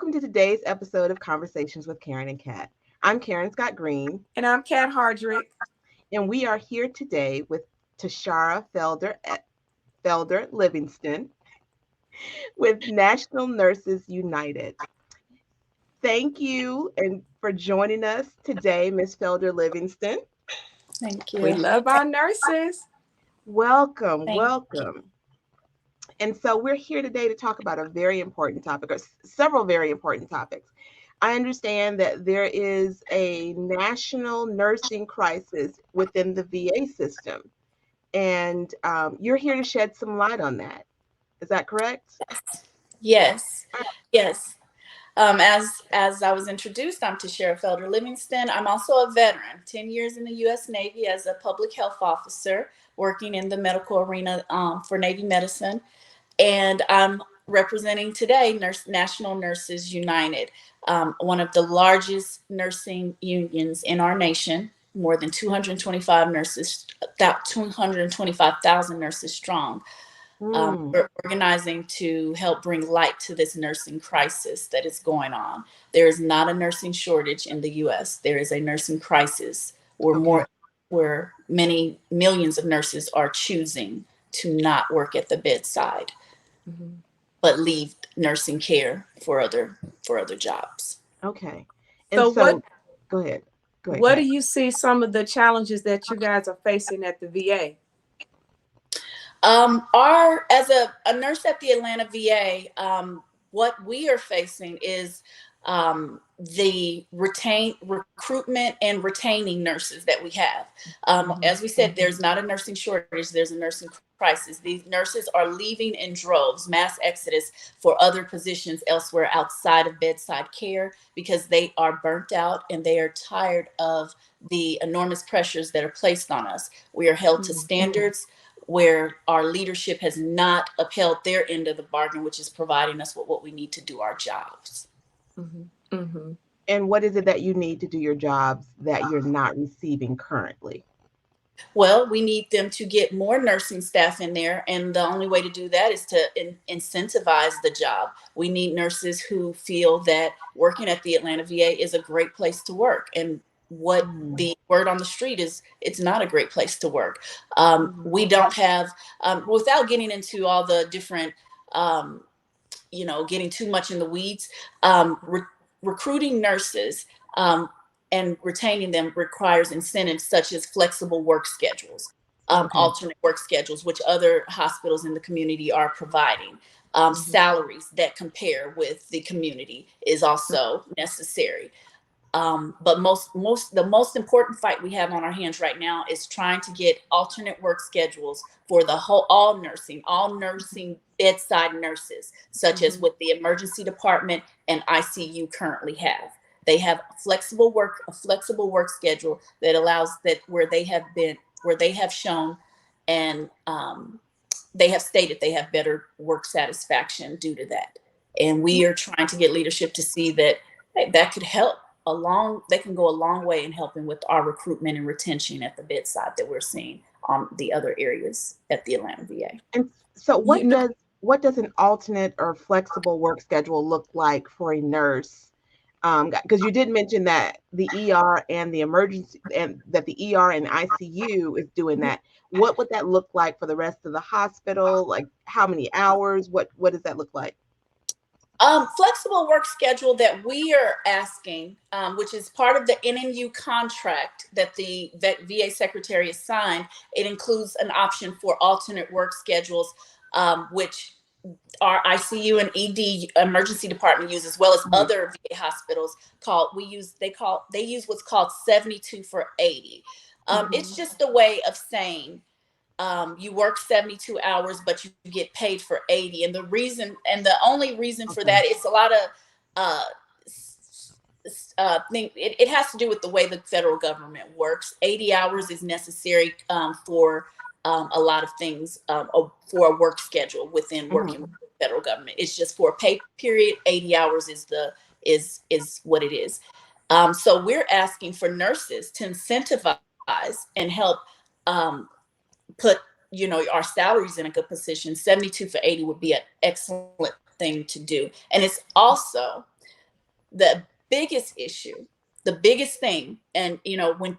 welcome to today's episode of Conversations with Karen and Kat. I'm Karen Scott Green. And I'm Kat Hardrick. And we are here today with Teshara Felder Livingston with National Nurses United. Thank you and for joining us today, Ms. Felder Livingston. Thank you. We love our nurses. Welcome, Thank welcome. And so we're here today to talk about a very important topic, or several very important topics. I understand that there is a national nursing crisis within the VA system, and you're here to shed some light on that. Is that correct? Yes. As I was introduced, I'm Teshara Felder Livingston. I'm also a veteran, 10 years in the U.S. Navy as a public health officer, working in the medical arena for Navy medicine. And I'm representing today National Nurses United, one of the largest nursing unions in our nation, more than 225 nurses, about 225,000 nurses strong. We're organizing to help bring light to this nursing crisis that is going on. There is not a nursing shortage in the U.S. There is a nursing crisis where many millions of nurses are choosing to not work at the bedside, but leave nursing care for other jobs. Okay. And so go ahead. What do you see some of the challenges that you guys are facing at the VA? As a nurse at the Atlanta VA, what we are facing is the recruitment and retaining nurses that we have. As we said, there's not a nursing shortage, there's a nursing crisis. These nurses are leaving in droves, mass exodus for other positions elsewhere outside of bedside care because they are burnt out and they are tired of the enormous pressures that are placed on us. We are held to standards where our leadership has not upheld their end of the bargain, which is providing us with what we need to do our jobs. And what is it that you need to do your jobs that you're not receiving currently? Well, we need them to get more nursing staff in there. And the only way to do that is to incentivize the job. We need nurses who feel that working at the Atlanta VA is a great place to work. And what the word on the street is, it's not a great place to work. We don't have, without getting into all the different, getting too much in the weeds, recruiting nurses and retaining them requires incentives such as flexible work schedules, alternate work schedules, which other hospitals in the community are providing. Salaries that compare with the community is also necessary. But the most important fight we have on our hands right now is trying to get alternate work schedules for all nursing bedside nurses, such as what the emergency department and ICU currently have. They have a flexible work schedule that allows that where they have shown and they have stated they have better work satisfaction due to that. And we are trying to get leadership to see that that could help. They can go a long way in helping with our recruitment and retention at the bedside that we're seeing on the other areas at the Atlanta VA. And so what does an alternate or flexible work schedule look like for a nurse? Because you did mention that the ER and the emergency and that the ER and ICU is doing that. What would that look like for the rest of the hospital? Like how many hours? What does that look like? Flexible work schedule that we are asking, which is part of the NNU contract that the VA secretary has signed, it includes an option for alternate work schedules, which our ICU and ED emergency department use, as well as other VA hospitals. They use what's called 72 for 80. It's just a way of saying you work 72 hours, but you get paid for 80. And the only reason for that, it's a lot of it has to do with the way the federal government works. 80 hours is necessary for a lot of things, for a work schedule within working with the federal government. It's just for a pay period. 80 hours is what it is. So we're asking for nurses to incentivize and help put our salaries in a good position. 72 for 80 would be an excellent thing to do. And it's also The biggest issue, the biggest thing, and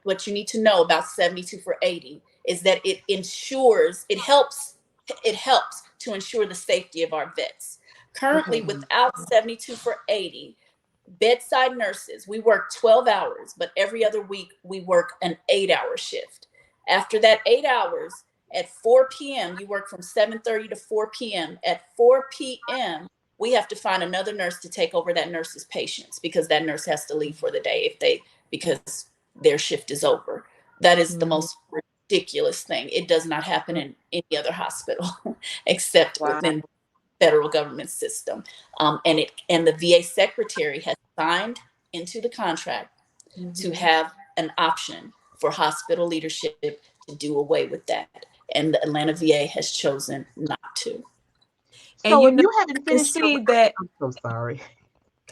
what you need to know about 72 for 80 is that it helps to ensure the safety of our vets. Currently, without 72 for 80, bedside nurses, we work 12 hours, but every other week we work an 8-hour shift. After that 8 hours, at 4 p.m., you work from 7:30 to 4 p.m. At 4 p.m., we have to find another nurse to take over that nurse's patients, because that nurse has to leave for the day because their shift is over. That is the most ridiculous thing. It does not happen in any other hospital except within the federal government system. And the VA secretary has signed into the contract to have an option for hospital leadership to do away with that. And the Atlanta VA has chosen not to. So And you haven't finished that. I'm so sorry.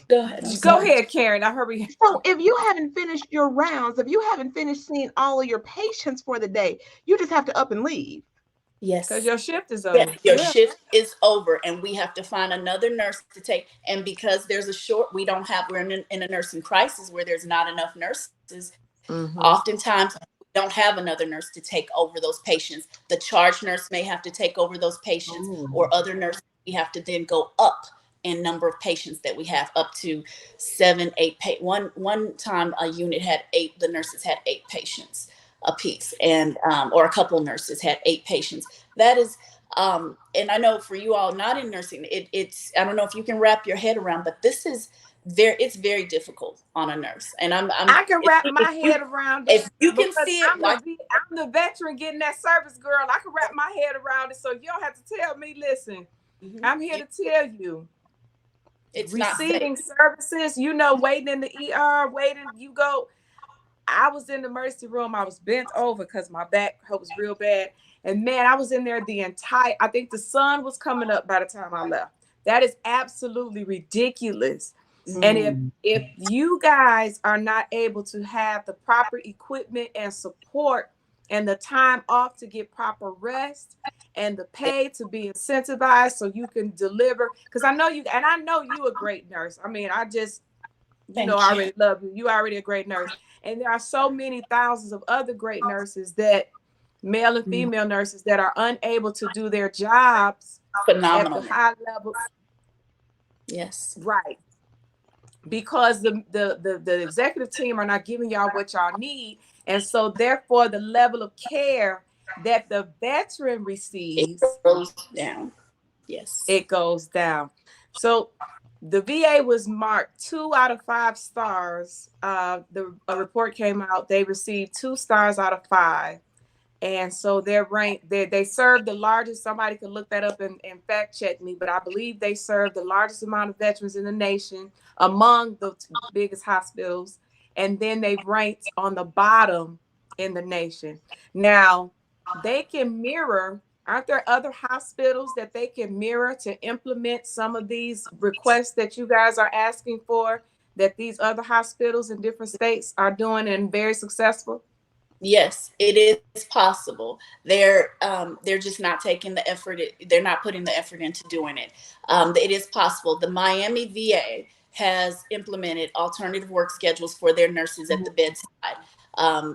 Go ahead. Go ahead, Karen. I hurry. So if you haven't finished your rounds, if you haven't finished seeing all of your patients for the day, you just have to up and leave. Yes. Because your shift is over. Yes, your shift is over, and we have to find another nurse to take. And because there's we're in a nursing crisis where there's not enough nurses. Oftentimes we don't have another nurse to take over those patients. The charge nurse may have to take over those patients, or other nurses. We have to then go up in number of patients that we have, up to 7, 8. One time a unit had 8. The nurses had 8 patients a piece, and or a couple nurses had 8 patients. That is, and I know for you all not in nursing, it's I don't know if you can wrap your head around, but this is it's very difficult on a nurse. And I can wrap my head around it. If you can see it, I'm the veteran getting that service, girl. I can wrap my head around it, so you don't have to tell me. Listen, I'm here to tell you. It's receiving services, waiting in the ER, you go. I was in the emergency room. I was bent over because my back was real bad. And man, I was in there I think the sun was coming up by the time I left. That is absolutely ridiculous. And if you guys are not able to have the proper equipment and support and the time off to get proper rest and the pay to be incentivized so you can deliver, because I know you a great nurse. I mean, I just, I already love you. You already a great nurse. And there are so many thousands of other great nurses, that male and female nurses, that are unable to do their jobs at the high level. Yes. Right. Because the executive team are not giving y'all what y'all need. And so therefore the level of care that the veteran receives, it goes down. Yes. It goes down. So the VA was marked 2 out of 5 stars. A report came out. They received 2 stars out of 5. And so they're ranked, they serve the largest, somebody could look that up and fact check me, but I believe they serve the largest amount of veterans in the nation among the biggest hospitals. And then they've ranked on the bottom in the nation. Now, they can mirror, aren't there other hospitals that they can mirror to implement some of these requests that you guys are asking for, that these other hospitals in different states are doing and very successful? Yes, it is possible. They're just not taking the effort. They're not putting the effort into doing it. It is possible. The Miami VA has implemented alternative work schedules for their nurses at the bedside.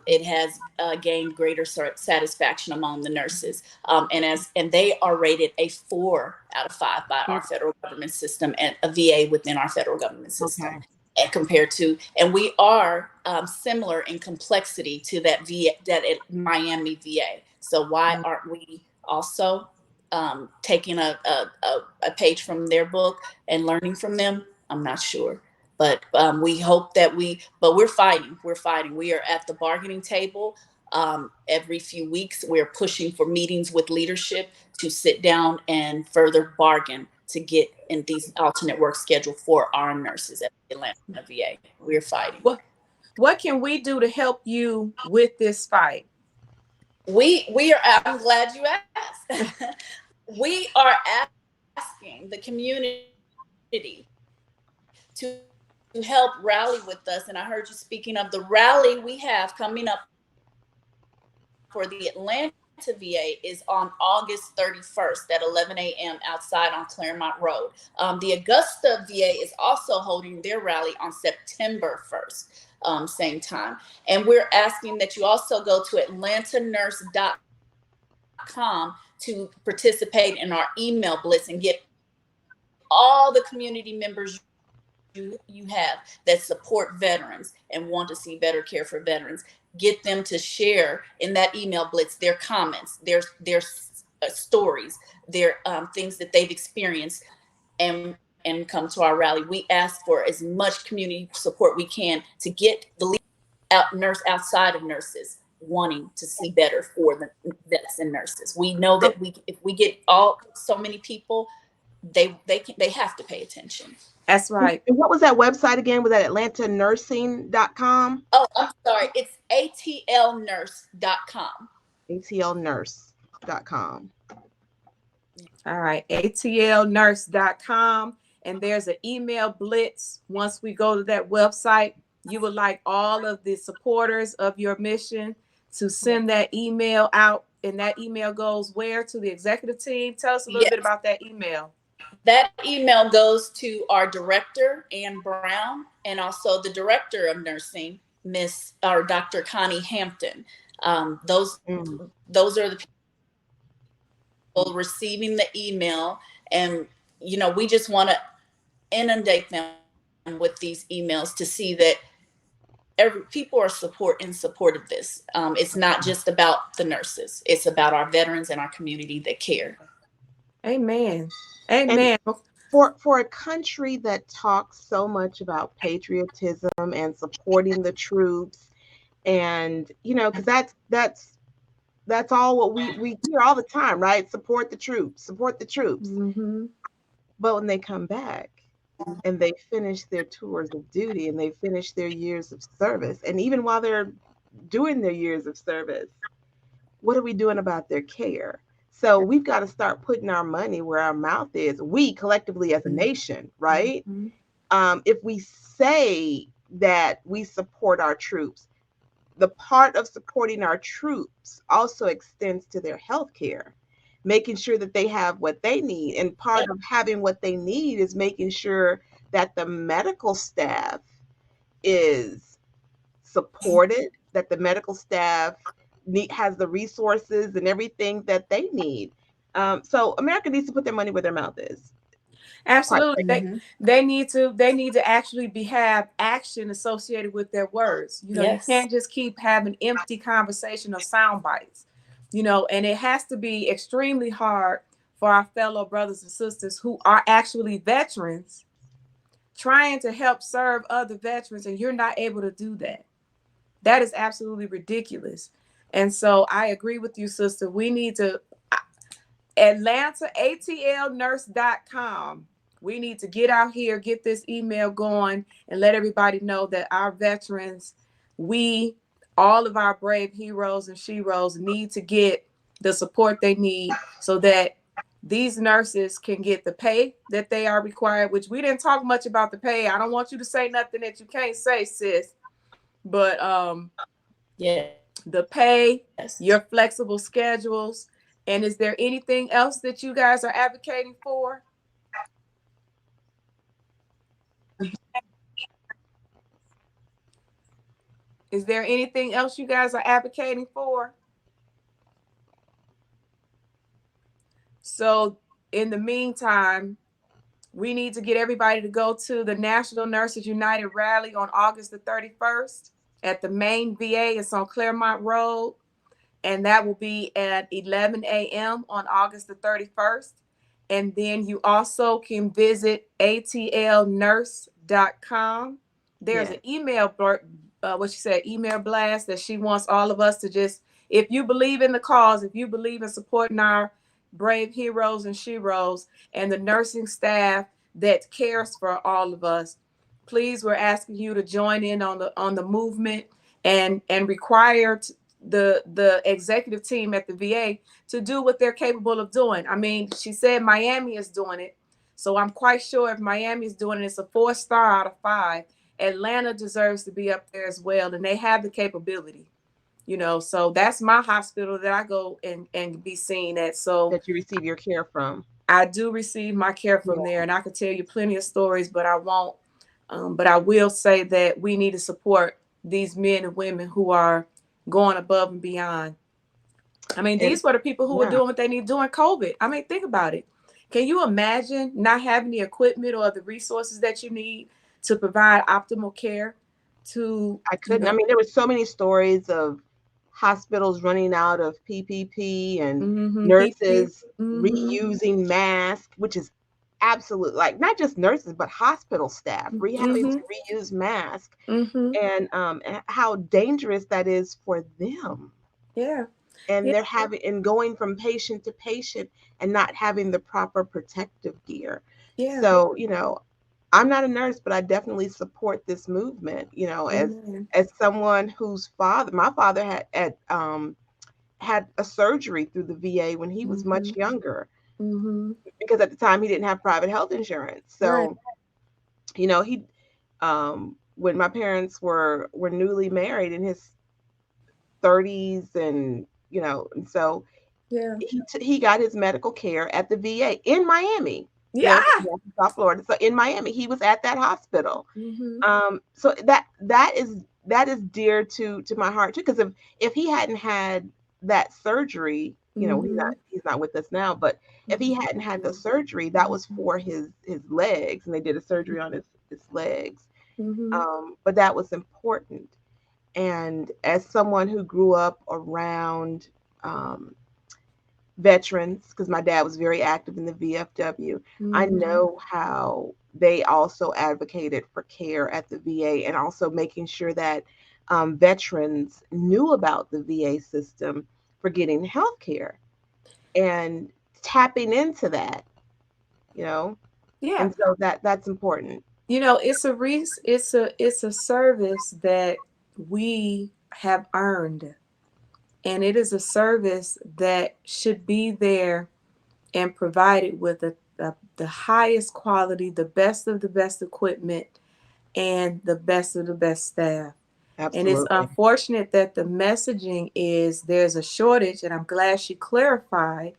It has gained greater satisfaction among the nurses, and they are rated a 4 out of 5 by our federal government system, and a VA within our federal government system. Okay. And compared to, and we are similar in complexity to that Miami VA. So why aren't we also taking a page from their book and learning from them? I'm not sure, but we hope that but we're fighting. We are at the bargaining table. Every few weeks, we're pushing for meetings with leadership to sit down and further bargain to get in these alternate work schedule for our nurses at the Atlanta VA. We're fighting. What can we do to help you with this fight? I'm glad you asked. We are asking the community to help rally with us. And I heard you speaking of the rally we have coming up for the Atlanta VA is on August 31st at 11 a.m. outside on Claremont Road. The Augusta VA is also holding their rally on September 1st, same time. And we're asking that you also go to atlantanurse.com to participate in our email blitz and get all the community members you have that support veterans and want to see better care for veterans. Get them to share in that email blitz their comments, their stories, their things that they've experienced, and come to our rally. We ask for as much community support we can to get the nurse outside of nurses wanting to see better for the vets and nurses. We know that if we get so many people, they have to pay attention. That's right. And what was that website again? Was that atlantanursing.com? Oh, I'm sorry. It's atlnurse.com. atlnurse.com. All right, atlnurse.com. And there's an email blitz. Once we go to that website, you would like all of the supporters of your mission to send that email out. And that email goes where? To the executive team? Tell us a little bit about that email. That email goes to our director, Ann Brown, and also the director of nursing, Dr. Connie Hampton. Those are the people receiving the email, and we just want to inundate them with these emails to see that people are in support of this. It's not just about the nurses; it's about our veterans and our community that care. Amen. Amen. And for a country that talks so much about patriotism and supporting the troops, and because that's all what we hear all the time, right? Support the troops. Mm-hmm. But when they come back and they finish their tours of duty and they finish their years of service, and even while they're doing their years of service, what are we doing about their care? So we've got to start putting our money where our mouth is. We collectively as a nation, right? Mm-hmm. If we say that we support our troops, the part of supporting our troops also extends to their health care, making sure that they have what they need. And part of having what they need is making sure that the medical staff is supported, that the medical staff has the resources and everything that they need. So America needs to put their money where their mouth is. Absolutely. They need to actually have action associated with their words. You can't just keep having empty conversation or sound bites. And it has to be extremely hard for our fellow brothers and sisters who are actually veterans trying to help serve other veterans, and you're not able to do that. That is absolutely ridiculous. And so I agree with you, sister. We need to atlnurse.com. We need to get out here, get this email going, and let everybody know that our veterans, all of our brave heroes and sheroes need to get the support they need so that these nurses can get the pay that they are required, which we didn't talk much about the pay. I don't want you to say nothing that you can't say, sis. But the pay, your flexible schedules. And is there anything else that you guys are advocating for? Is there anything else you guys are advocating for? So in the meantime, we need to get everybody to go to the National Nurses United rally on August the 31st at the main VA. It's on Claremont Road. And that will be at 11 a.m. on August the 31st. And then you also can visit atlnurse.com. There's an email, email blast that she wants all of us to just, if you believe in the cause, if you believe in supporting our brave heroes and sheroes and the nursing staff that cares for all of us, please, we're asking you to join in on the movement and require the executive team at the VA to do what they're capable of doing. I mean, she said Miami is doing it. So I'm quite sure if Miami is doing it, it's a 4-star out of 5. Atlanta deserves to be up there as well. And they have the capability. you know, so that's my hospital that I go and be seen at. So That you receive your care from. I do receive my care from Yeah. there, and I could tell you plenty of stories, but I won't. But I will say that we need to support these men and women who are going above and beyond. I mean, And these were the people who were yeah, doing what they need during COVID. I mean, think about it. Can you imagine not having the equipment or the resources that you need to provide optimal care to, I you couldn't. I know, mean, there were so many stories of hospitals running out of PPP and PPP? nurses reusing masks, which is absolute, like not just nurses, but hospital staff having to reuse masks, and how dangerous that is for them. Yeah. And Yeah. they're having and going from patient to patient and not having the proper protective gear. Yeah. So, I'm not a nurse, but I definitely support this movement, Amen. as someone whose my father had a surgery through the VA when he was much younger, because at the time he didn't have private health insurance. Right. So, he when my parents were newly married in his 30s, and so Yeah. he got his medical care at the VA in Miami, Yeah. South Florida. So in Miami, he was at that hospital. Mm-hmm. So that is dear to my heart too. Because if he hadn't had that surgery, he's not with us now. But if he hadn't had the surgery, that was for his legs, and they did a surgery on his legs. But that was important. And as someone who grew up around veterans, because my dad was very active in the VFW, I know how they also advocated for care at the VA, and also making sure that veterans knew about the VA system for getting health care and tapping into that, you know. Yeah. And so that's important. It's a service that we have earned, and it is a service that should be there and provided with the highest quality, the best of the best equipment, and the best of the best staff. And it's Absolutely. unfortunate that the messaging is there's a shortage, and I'm glad she clarified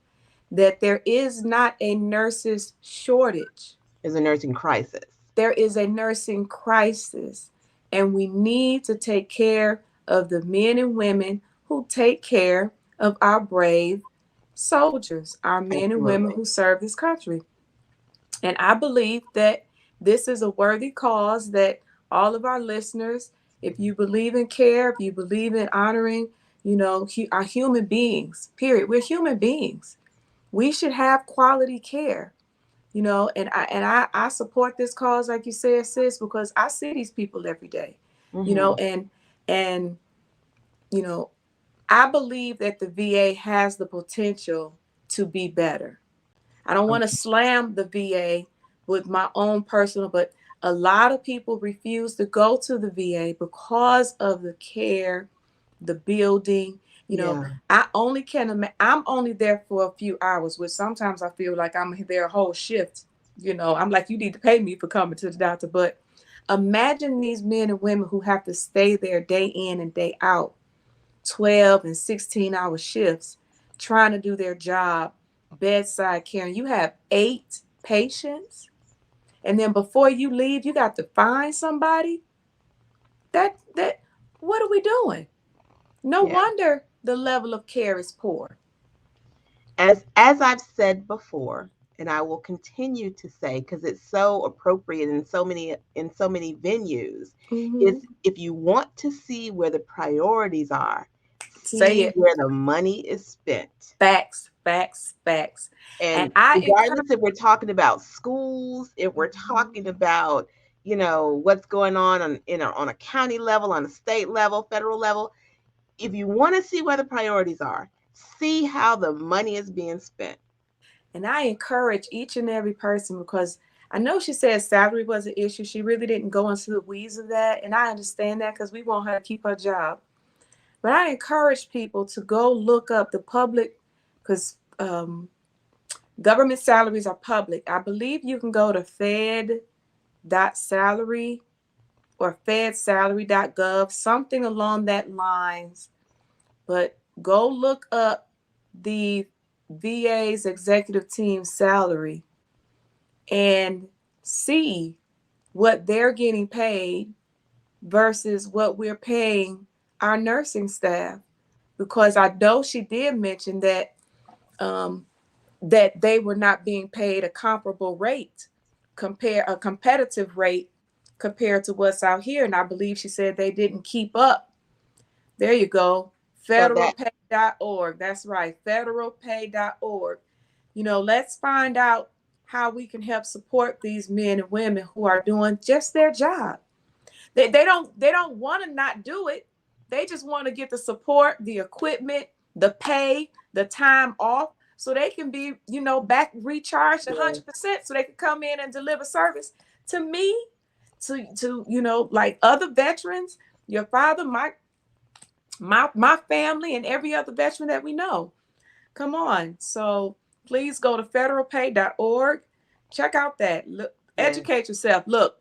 that there is not a nurses shortage. Is a nursing crisis. There is a nursing crisis, and we need to take care of the men and women who take care of our brave soldiers, our men and women Absolutely. who serve this country. And I believe that this is a worthy cause that all of our listeners, if you believe in care, if you believe in honoring, our human beings, period. We're human beings. We should have quality care, and I support this cause, like you said, sis, because I see these people every day, Hmm. and you know, I believe that the VA has the potential to be better. I don't want to slam the VA with my own personal, but a lot of people refuse to go to the VA because of the care, the building. Yeah. I only can imagine. I'm only there for a few hours, which sometimes I feel like I'm there a whole shift. I'm like, you need to pay me for coming to the doctor. But imagine these men and women who have to stay there day in and day out, 12 and 16-hour shifts, trying to do their job, bedside care. And you have 8 patients. And then before you leave, you got to find somebody. That what are we doing? No Yeah. wonder the level of care is poor. As I've said before, and I will continue to say, because it's so appropriate in so many venues, Mm-hmm. is if you want to see where the priorities are, Say see it. where the money is spent. Facts, facts, facts. And And I encourage. regardless if we're talking about schools, if we're talking about, what's going on a county level, on a state level, federal level, if you want to see where the priorities are, see how the money is being spent. And I encourage each and every person, because I know she said salary was an issue. She really didn't go into the weeds of that. And I understand that because we want her to keep her job. But I encourage people to go look up the public, because government salaries are public. I believe you can go to fed.salary or fedsalary.gov, something along that lines. but go look up the VA's executive team salary and see what they're getting paid versus what we're paying our nursing staff. Because I know she did mention that that they were not being paid a comparable rate, a competitive rate compared to what's out here. And I believe she said they didn't keep up. There you go. Federalpay.org. That's right. Federalpay.org. Let's find out how we can help support these men and women who are doing just their job. They don't want to not do it. They just want to get the support, the equipment, the pay, the time off, so they can be, back recharged 100%, so they can come in and deliver service to me, to like other veterans, your father, my family, and every other veteran that we know. Come on. So please go to federalpay.org. Check out that. Look, educate yourself. Look,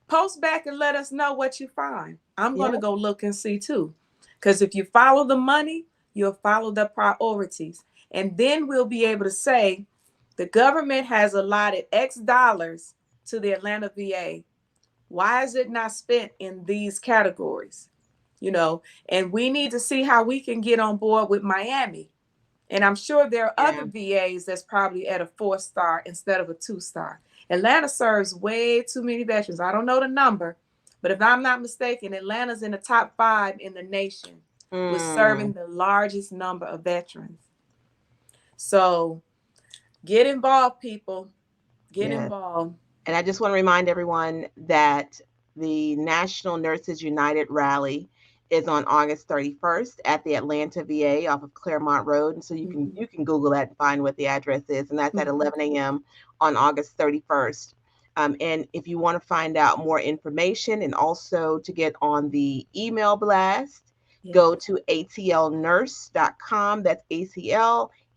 post back and let us know what you find. I'm going to go look and see too. Because if you follow the money, you'll follow the priorities. And then we'll be able to say the government has allotted X dollars to the Atlanta VA. Why is it not spent in these categories? And we need to see how we can get on board with Miami. And I'm sure there are other VAs that's probably at a 4-star instead of a 2-star. Atlanta serves way too many veterans. I don't know the number, but if I'm not mistaken, Atlanta's in the top 5 in the nation with serving the largest number of veterans. So get involved, people. Get involved. And I just want to remind everyone that the National Nurses United Rally is on August 31st at the Atlanta VA off of Claremont Road. And so you can Google that and find what the address is. And that's at 11 a.m. on August 31st. And if you want to find out more information and also to get on the email blast, go to atlnurse.com. That's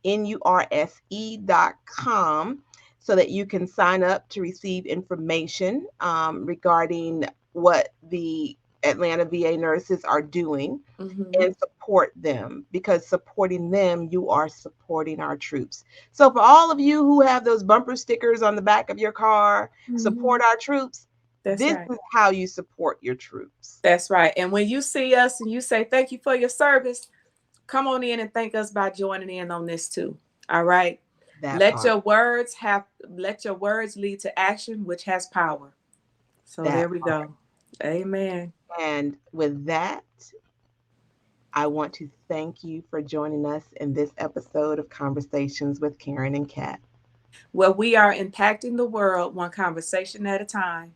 ACLNURSE.com, so that you can sign up to receive information regarding what the Atlanta VA nurses are doing and support them, because supporting them, you are supporting our troops. So for all of you who have those bumper stickers on the back of your car, support our troops. This is how you support your troops. That's right. And when you see us and you say, thank you for your service, come on in and thank us by joining in on this too. All right. Let your words lead to action, which has power. So there we go. Amen. And with that, I want to thank you for joining us in this episode of Conversations with Karen and Kat, where we are impacting the world one conversation at a time.